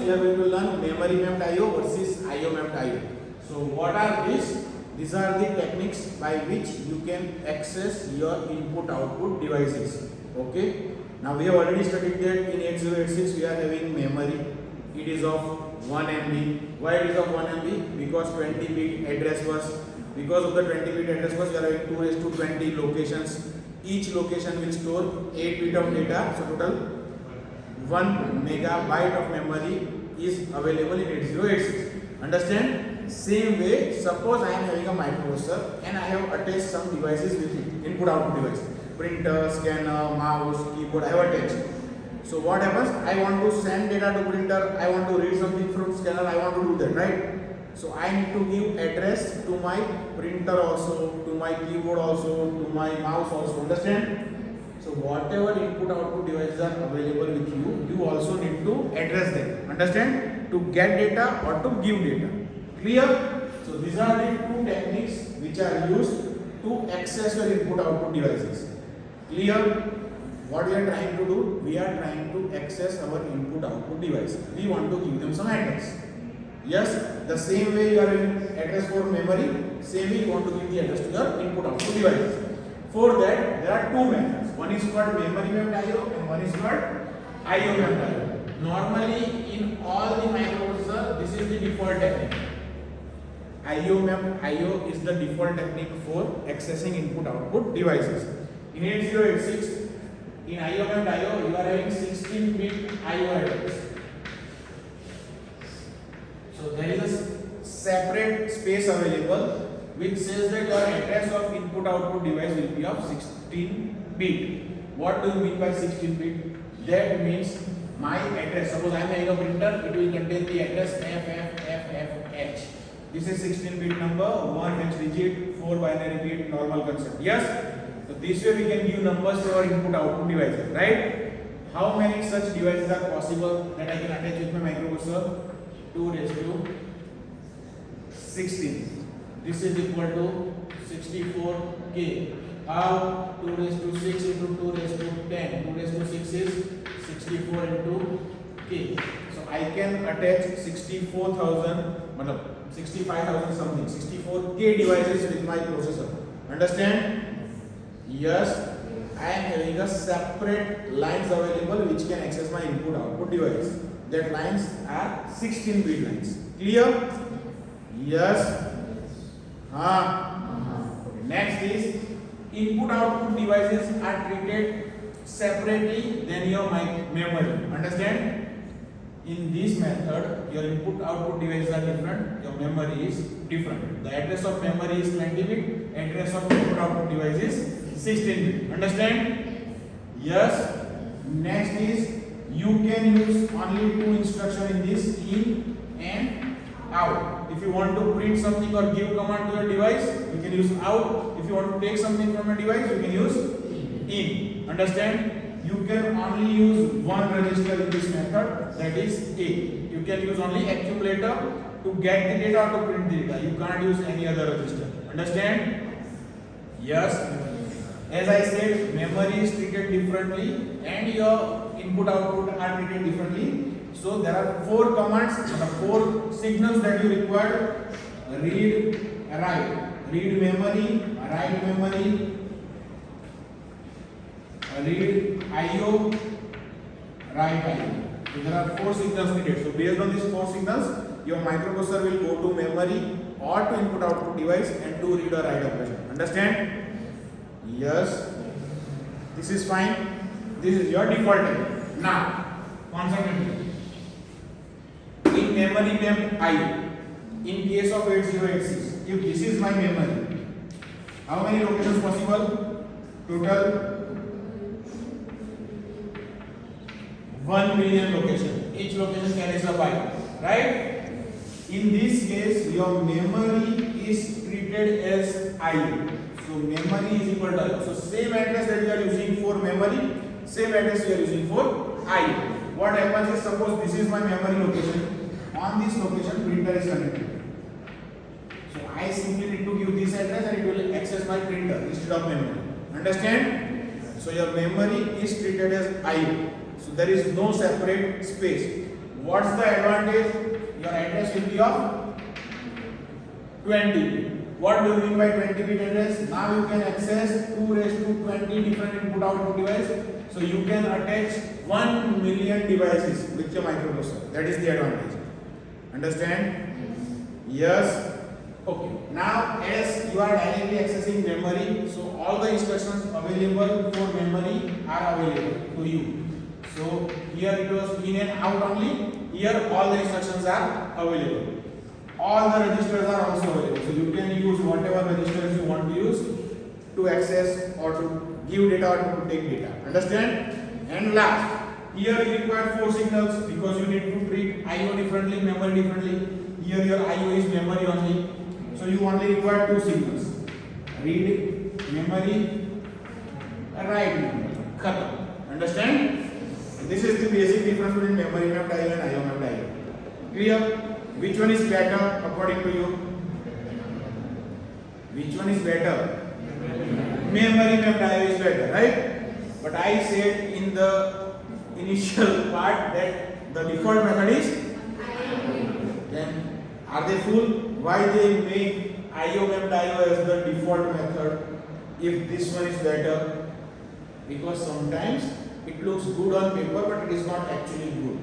we are going to learn memory mapped IO versus IO mapped IO. So what are these? These are the techniques by which you can access your input output devices. Okay. Now we have already studied that in 8086 we are having memory. It is of 1 MB. Why it is of 1 MB? Because 20-bit address bus. Because of the 20-bit address bus, we are having 2 raised to 20 locations. Each location will store 8 bit of data. So total 1 megabyte of memory is available in 8086. Understand? Same way, suppose I am having a microprocessor and I have attached some devices with it, input output device, printer, scanner, mouse, keyboard, I have attached. So what happens? I want to send data to printer, I want to read something from scanner, I want to do that, right? So I need to give address to my printer also, to my keyboard also, to my mouse also. Understand? So whatever input output devices are available with you, you also need to address them. Understand? To get data or to give data. Clear? So these are the two techniques which are used to access your input output devices. Clear? What we are trying to do? We are trying to access our input output device. We want to give them some address. Yes, the same way you are having address for memory, same way you want to give the address to your input output devices. For that, there are two methods. One is called memory mapped IO and one is called IO mapped IO. Normally, in all the microprocessors, this is the default technique. IO mapped IO is the default technique for accessing input output devices. In 8086, in IO mapped IO, you are having 16-bit IO address. So there is a separate space available which says that your address of input output device will be of 16 bit. What do you mean by 16 bit? That means my address, suppose I am having a printer, it will contain the address FFFFH. This is 16 bit number, 1 H digit, 4 binary bit, normal concept. Yes? So this way we can give numbers to our input output devices, right? How many such devices are possible that I can attach with my microprocessor? 2 raised to 16. This is equal to 64K. How? 2 raised to 6 into 2 raised to 10. 2 raised to 6 is 64 into K. So I can attach 64,000, 65,000 something, 64K devices with my processor. Understand? Yes. I am having a separate lines available which can access my input output device. That lines are 16-bit lines. Clear? Yes. Next is input output devices are treated separately than your memory. Understand? In this method, your input output devices are different, your memory is different. The address of memory is 20-bit, address of input output device is 16-bit. Understand? Yes. Next is you can use only two instructions in this, in and out. If you want to print something or give command to your device, you can use out. If you want to take something from a device, you can use in. Understand? You can only use one register in this method, that is A. You can use only accumulator to get the data or to print the data. You can't use any other register. Understand? Yes. As I said, memory is treated differently and your input output are treated differently. So there are 4 commands, the 4 signals that you require: read, write. Read memory, write memory, read IO, write IO. So there are 4 signals needed. So based on these 4 signals, your microprocessor will go to memory or to input output device and do read or write operation. Understand? Yes. This is fine. This is your default type. Now, concentrate. In memory mapped IO, in case of 8086, if this is my memory, how many locations possible? Total 1 million location. Each location carries a byte, right? In this case, your memory is treated as IO. So memory is equal to IO. So same address that you are using for memory, same address you are using for IO. What happens is, suppose this is my memory location. On this location, printer is connected. So I simply need to give this address and it will access my printer instead of memory. Understand? So your memory is treated as IO. So there is no separate space. What's the advantage? Your address will be of 20 bit. What do you mean by 20 bit address? Now you can access 2 raised to 20 different input output devices. So you can attach 1 million devices with your microprocessor. That is the advantage. Understand? Yes. Okay. Now as you are directly accessing memory, so all the instructions available for memory are available to you. So here it was in and out only. Here all the instructions are available. All the registers are also available. So you can use whatever registers you want to use to access or to give data or to take data. Understand? And last, here you require 4 signals because you need to treat IO differently, memory differently. Here your IO is memory only. So you only require 2 signals. Read memory, write memory. Khatam. Understand? This is the basic difference between memory mapped IO and IO mapped IO. Clear? Which one is better according to you? Which one is better? Memory mapped IO is better, right? But I said in the initial part that the default method is. Then are they fool? Why they make IO mapped IO as the default method if this one is better? Because sometimes it looks good on paper but it is not actually good.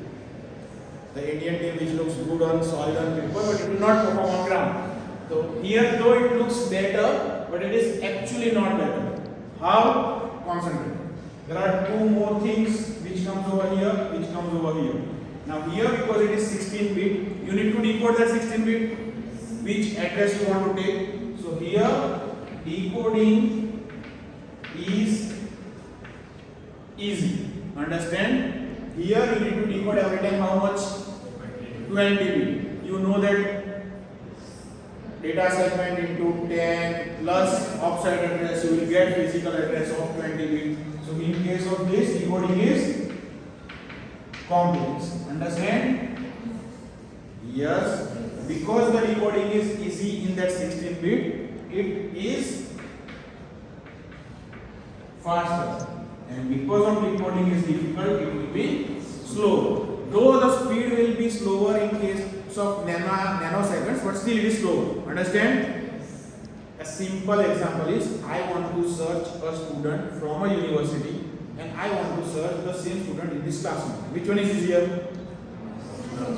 The Indian team which looks good on solid on paper but it will not perform on ground. So here though it looks better but it is actually not better. How? Concentrate. There are 2 more things which comes over here, which comes over here. Now here because it is 16 bit, you need to decode that 16 bit which address you want to take. So here decoding is easy. Understand? Here you need to decode every time how much? 20 bit. You know that data segment into 10 plus offsite address, you will get physical address of 20 bit. So in case of this, decoding is complex. Understand? Yes. Because the decoding is easy in that 16 bit, it is faster. And because of decoding is difficult, it will be slow. Though the speed will be slower in case of nanoseconds, but still it is slow. Understand? A simple example is I want to search a student from a university and I want to search the same student in this classroom. Which one is easier?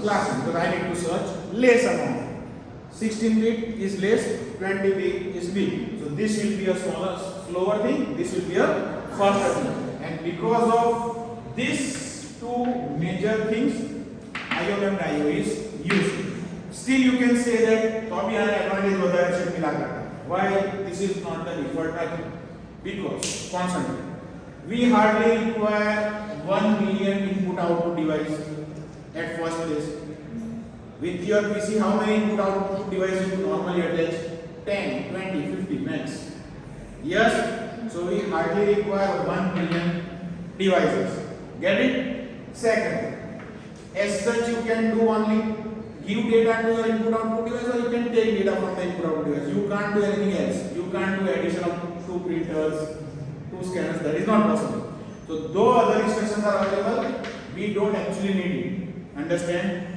Classroom, because I need to search less amount. 16 bit is less, 20 bit is big. So this will be a slower thing, this will be a faster thing. And because of these 2 major things, IO mapped IO is used. Still you can say that copy and advantage वगैरह से मिला करता है. Why this is not the default method? Because concentrate. We hardly require 1 million input output device at first place. With your PC, how many input output devices you normally attach? 10, 20, 50 max. Yes. So we hardly require 1 million devices. Get it? Second, as such you can do only give data to your input output device or you can take data from the input output device. You can't do anything else. You can't do addition of 2 printers, 2 scanners. That is not possible. So though other instructions are available, we don't actually need it. Understand?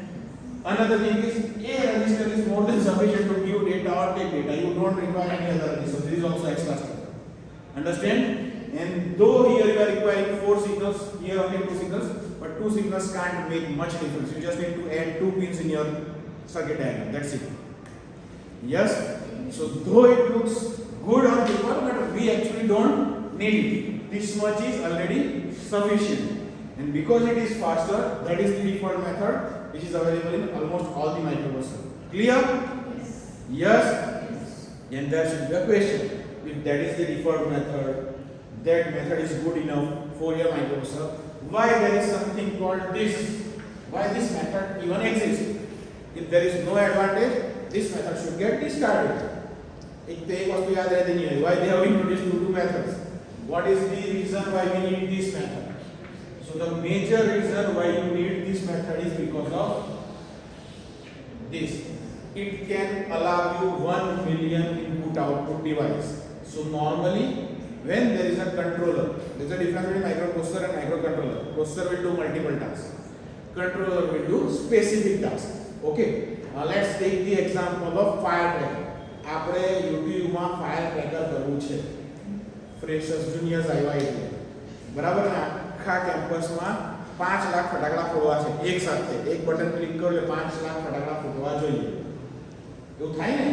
Another thing is a register is more than sufficient to give data or take data. You don't require any other register. This is also extra stuff. Understand? And though here you are requiring 4 signals, here only 2 signals, but 2 signals can't make much difference. You just need to add 2 pins in your circuit diagram. That's it. Yes? So though it looks good on paper, but we actually don't need it. This much is already sufficient. And because it is faster, that is the default method which is available in almost all the microprocessors. Clear? Yes. Yes. Then there should be a question. If that is the default method, that method is good enough for your microprocessor, why there is something called this? Why this method even exists? If there is no advantage, this method should get discarded. एक तो एक वस्तु याद रहती नहीं है. Why they have introduced 2 methods? What is the reason why we need this method? So the major reason why you need this method is because of this. It can allow you 1 million input output device. So normally when there is a controller, there is a difference between microprocessor and microcontroller. Processor will do multiple tasks. controller will do specific task. Okay, let's take the example of firecracker. આપણે YouTube માં firecracker કરવું છે. Freshers juniors આવ્યા એટલે બરાબર ને આખા કેમ્પસમાં 5 લાખ ફટાકડા ફોડવા છે એક સાથે. એક બટન ક્લિક કરો એટલે 5 લાખ ફટાકડા ફોડવા જોઈએ. એવું થાય ને?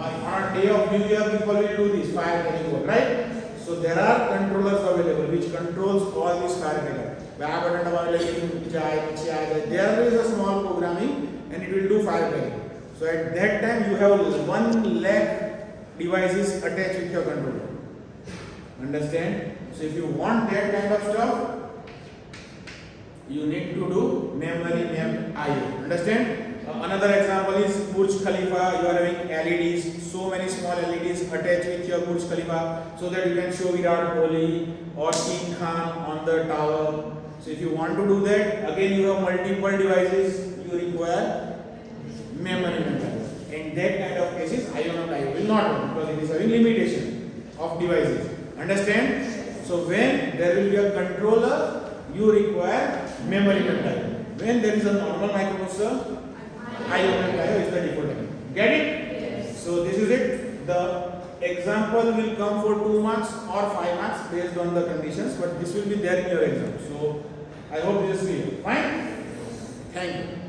On a day of New Year, people will do this firecracker work, right? So there are controllers available which controls all these firecracker. આ બટન દબાવેલે જાય પછી આ જાય. There is a small programming and it will do firecracker. So at that time you have 1 lakh devices attached with your controller. Understand? So if you want that kind of stuff, you need to do memory mapped IO. Understand? Another example is Burj Khalifa. You are having LEDs, so many small LEDs attached with your Burj Khalifa, so that you can show Virat Kohli or King Khan on the tower. So if you want to do that, again you have multiple devices, you require memory mapped IO. In that kind of cases, IO mapped IO will not work because it is having limitation of devices. Understand? So when there will be a controller, you require memory mapped IO. When there is a normal microprocessor, IO mapped IO is the default IO. Get it? Yes. So this is it. The example will come for 2 marks or 5 marks based on the conditions, but this will be there in your exam. So I hope this is clear. Fine? Thank you.